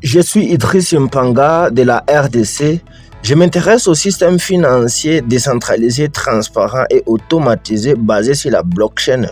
Je suis Idriss Mpanga de la RDC. Je m'intéresse au système financier décentralisé, transparent et automatisé basé sur la blockchain.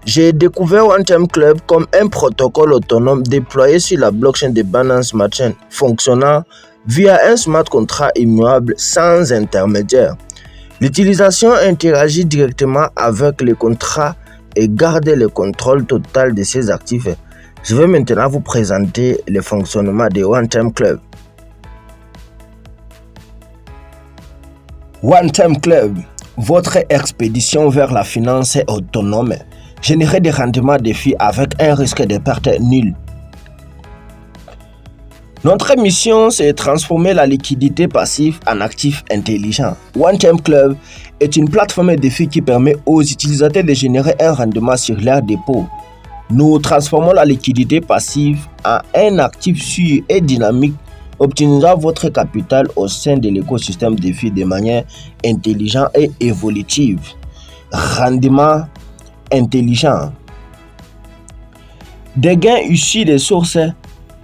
J'ai découvert OneTime Club comme un protocole autonome déployé sur la blockchain de Binance Smart Chain, fonctionnant via un smart contract immuable sans intermédiaire. L'utilisation interagit directement avec le contrat et garde le contrôle total de ses actifs. Je vais maintenant vous présenter le fonctionnement de OneTime Club. OneTime Club, votre expédition vers la finance autonome. Générer des rendements défis avec un risque de perte nul. Notre mission, c'est de transformer la liquidité passive en actif intelligent. OneTime Club est une plateforme de défi qui permet aux utilisateurs de générer un rendement sur leur dépôt. Nous transformons la liquidité passive en un actif sûr et dynamique, optimisant votre capital au sein de l'écosystème défi de manière intelligente et évolutive. Rendement intelligent. Des gains issus des sources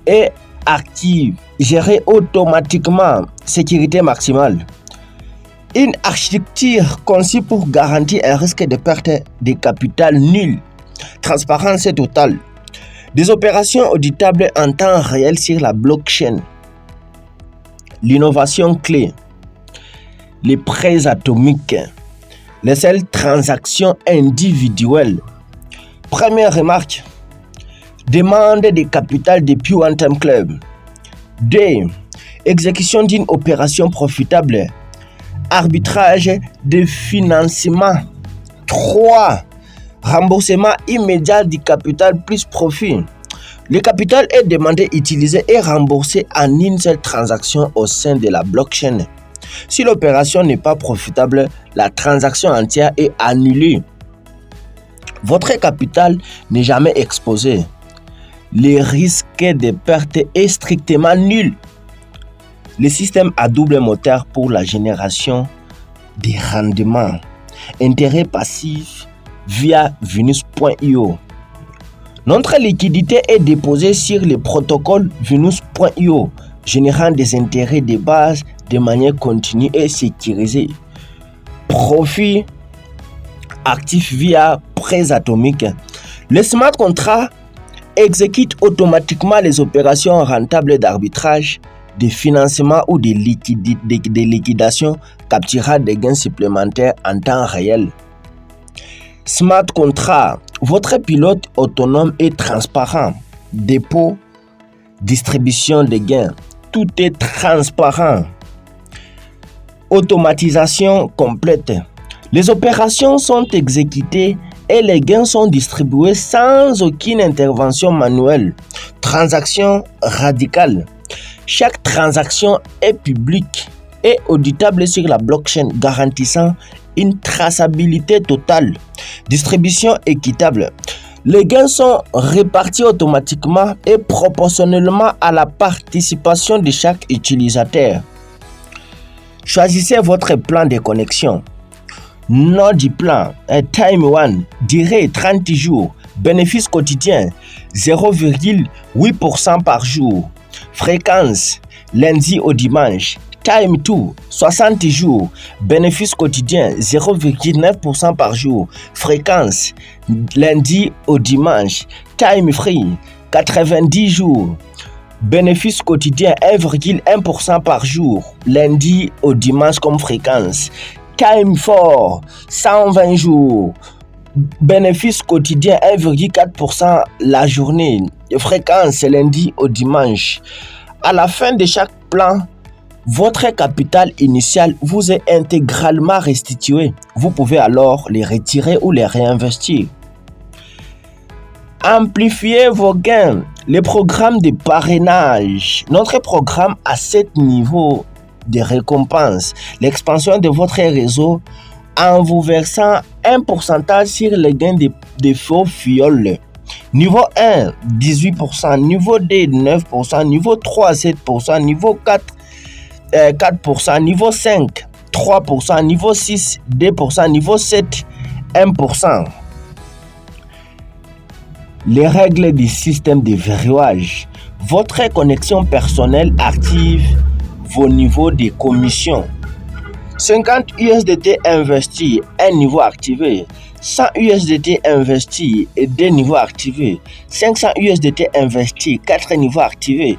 et actifs gérés automatiquement. Sécurité maximale. Une architecture conçue pour garantir un risque de perte de capital nul. Transparence totale. Des opérations auditables en temps réel sur la blockchain. L'innovation clé. Les prêts atomiques. Les seules transactions individuelles. Première remarque. Demande de capital depuis OneTime Club. 2. Exécution d'une opération profitable. Arbitrage de financement. 3. Remboursement immédiat du capital plus profit. Le capital est demandé, utilisé et remboursé en une seule transaction au sein de la blockchain. Si l'opération n'est pas profitable, la transaction entière est annulée. Votre capital n'est jamais exposé. Le risque de perte est strictement nul. Le système à double moteur pour la génération des rendements. Intérêt passif via Venus.io. Notre liquidité est déposée sur le protocole Venus.io, générant des intérêts de base de manière continue et sécurisée. Profit actif via prêts atomiques. Le smart contract exécute automatiquement les opérations rentables d'arbitrage, de financement ou de liquidation, capturant des gains supplémentaires en temps réel. Smart contract, votre pilote autonome et transparent. Dépôt, distribution des gains, tout est transparent. Automatisation complète. Les opérations sont exécutées et les gains sont distribués sans aucune intervention manuelle. Transaction radicale. Chaque transaction est publique et auditable sur la blockchain, garantissant une traçabilité totale. Distribution équitable. Les gains sont répartis automatiquement et proportionnellement à la participation de chaque utilisateur. Choisissez votre plan de connexion. Nom du plan, Time 1, durée 30 jours, bénéfice quotidien 0,8% par jour, fréquence lundi au dimanche, Time 2, 60 jours, bénéfice quotidien 0,9% par jour, fréquence lundi au dimanche, Time free 90 jours, bénéfice quotidien 1,1% par jour, lundi au dimanche comme fréquence. Time for 120 jours, bénéfice quotidien 1,4% la journée, fréquence lundi au dimanche. À la fin de chaque plan, votre capital initial vous est intégralement restitué. Vous pouvez alors les retirer ou les réinvestir. Amplifiez vos gains. Le programme de parrainage. Notre programme a 7 niveaux de récompense. L'expansion de votre réseau en vous versant un pourcentage sur les gains de faux fioles. Niveau 1, 18%. Niveau 2, 9%. Niveau 3, 7%. Niveau 4, 4%. Niveau 5, 3%. Niveau 6, 2%. Niveau 7, 1%. Les règles du système de verrouillage. Votre connexion personnelle active vos niveaux de commission. 50 USDT investis, un niveau activé. 100 USDT investis, 2 niveaux activés. 500 USDT investis, 4 niveaux activés.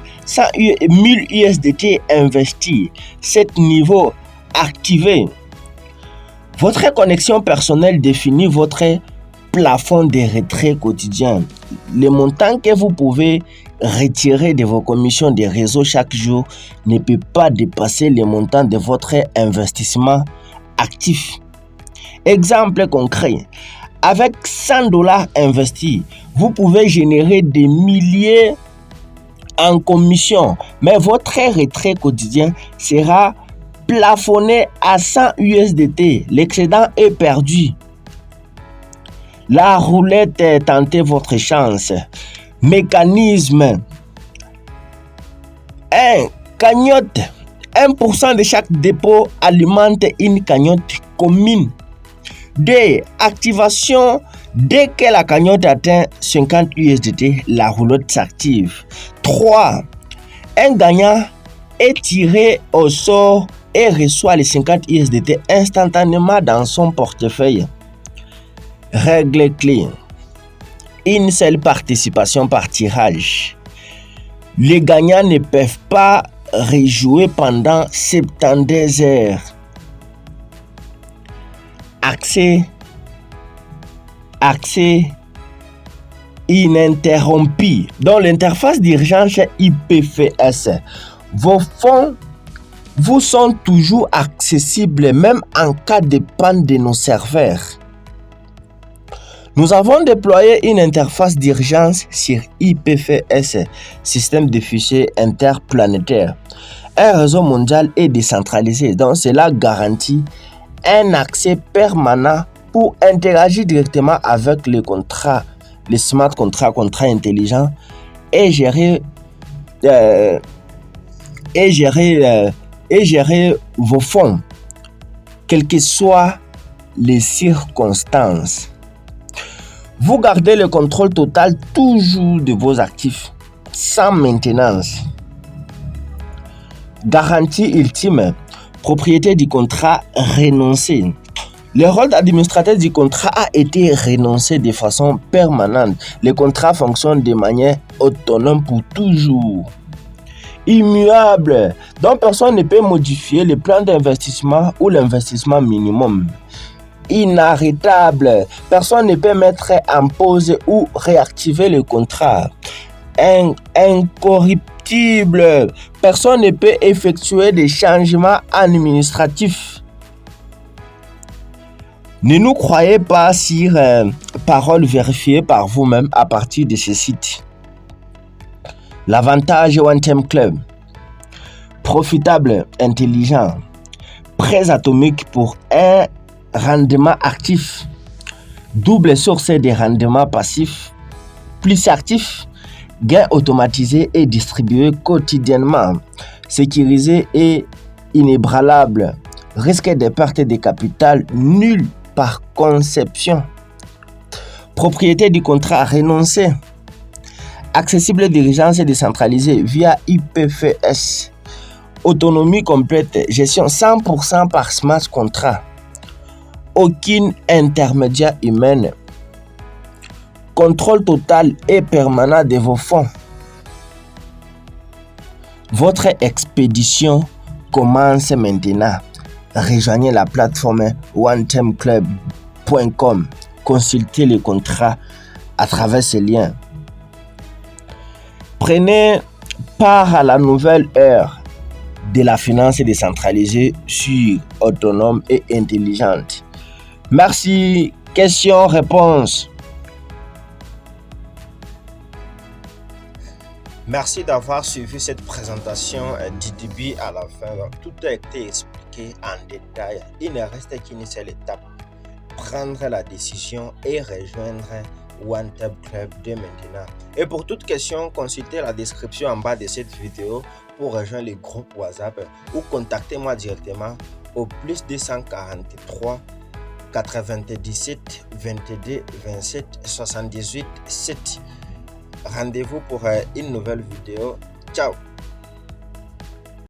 1000 USDT investis, 7 niveaux activés. Votre connexion personnelle définit votre plafond de retrait quotidien. Le montant que vous pouvez retirer de vos commissions de réseau chaque jour ne peut pas dépasser le montant de votre investissement actif. Exemple concret, avec 100 $ investis, vous pouvez générer des milliers en commission, mais votre retrait quotidien sera plafonné à 100 USDT. L'excédent est perdu. La roulette, tentez votre chance. Mécanisme. 1. Cagnotte. 1% de chaque dépôt alimente une cagnotte commune. 2. Activation. Dès que la cagnotte atteint 50 USDT, la roulotte s'active. 3. Un gagnant est tiré au sort et reçoit les 50 USDT instantanément dans son portefeuille. Règle clé. Une seule participation par tirage. Les gagnants ne peuvent pas rejouer pendant 72 heures. Accès ininterrompu. Dans l'interface d'urgence IPFS, vos fonds vous sont toujours accessibles même en cas de panne de nos serveurs. Nous avons déployé une interface d'urgence sur IPFS, système de fichiers interplanétaire. Un réseau mondial est décentralisé, donc cela garantit un accès permanent pour interagir directement avec les contrats, les smart contrats, contrats intelligents et gérer vos fonds, quelles que soient les circonstances. Vous gardez le contrôle total toujours de vos actifs, sans maintenance. Garantie ultime, propriété du contrat renoncé. Le rôle d'administrateur du contrat a été renoncé de façon permanente. Le contrat fonctionne de manière autonome pour toujours. Immuable, donc personne ne peut modifier le plan d'investissement ou l'investissement minimum. Inarrêtable, personne ne peut mettre en pause ou réactiver le contrat. Incorruptible, personne ne peut effectuer des changements administratifs. Ne nous croyez pas sur paroles vérifiées par vous-même à partir de ce site. L'avantage OneTime Club, profitable, intelligent, prêts atomiques pour un rendement actif, double source de rendement passif, plus actif, gain automatisé et distribué quotidiennement, sécurisé et inébranlable, risque de perte de capital nul par conception, propriété du contrat renoncé, accessible d'urgence et décentralisé via IPFS, autonomie complète, gestion 100% par smart contract, aucune intermédiaire humaine, contrôle total et permanent de vos fonds. Votre expédition commence maintenant. Rejoignez la plateforme onetimeclub.com. Consultez le contrat à travers ce lien. Prenez part à la nouvelle ère de la finance décentralisée, sûre, autonome et intelligente. Merci. Questions-réponses. Merci d'avoir suivi cette présentation du début à la fin. Tout a été expliqué en détail. Il ne reste qu'une seule étape. Prendre la décision et rejoindre OneTime Club dès maintenant. Et pour toute question, consultez la description en bas de cette vidéo pour rejoindre le groupe WhatsApp ou contactez-moi directement au plus 243 97 22 27 78 7. Rendez-vous pour une nouvelle vidéo. Ciao.